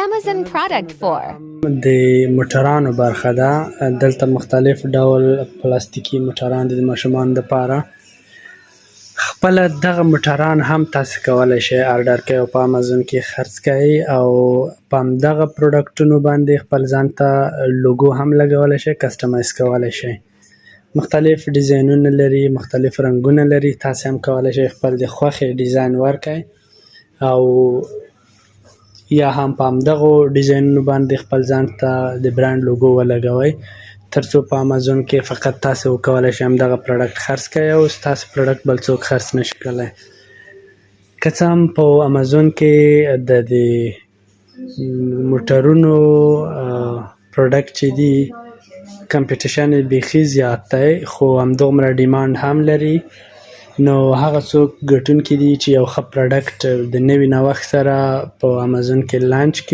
Amazon product for? د موټرانو برخه ده. دلته مختلف ډول پلاستیکي موټران دي د ماشومانو دپاره. خپله دغه موټران هم تاسې کولی شئ آرډر کړئ او په امازون کې خرڅ کړئ او په همدغه پروډکټونو باندې خپل ځان ته لوګو هم لګولی شئ، کسټمایز کولی شئ. مختلف ډیزاینونه لري، مختلف رنګونه لري. تاسې هم کولی شئ خپل د خوښې ډیزاین ورکړئ او یا هم په همدغو ډیزاینونو باندې خپل ځان ته د برانډ لوګو ولګوئ، تر څو په امازون کې فقط تاسې وکولی شئ همدغه پروډکټ خرڅ کړئ او ستاسې پروډکټ بل څوک خرڅ نشي کولی. که څه هم په امازون کې د دې موټرونو پروډکټ چې دي کمپټیشن یې بیخي زیات دی، خو همدومره ډیمانډ هم لري. نو هغه څوک ګټونکي دي چې یو ښه پروډکټ د نوي نوښت سره په امازون کې لانچ کړي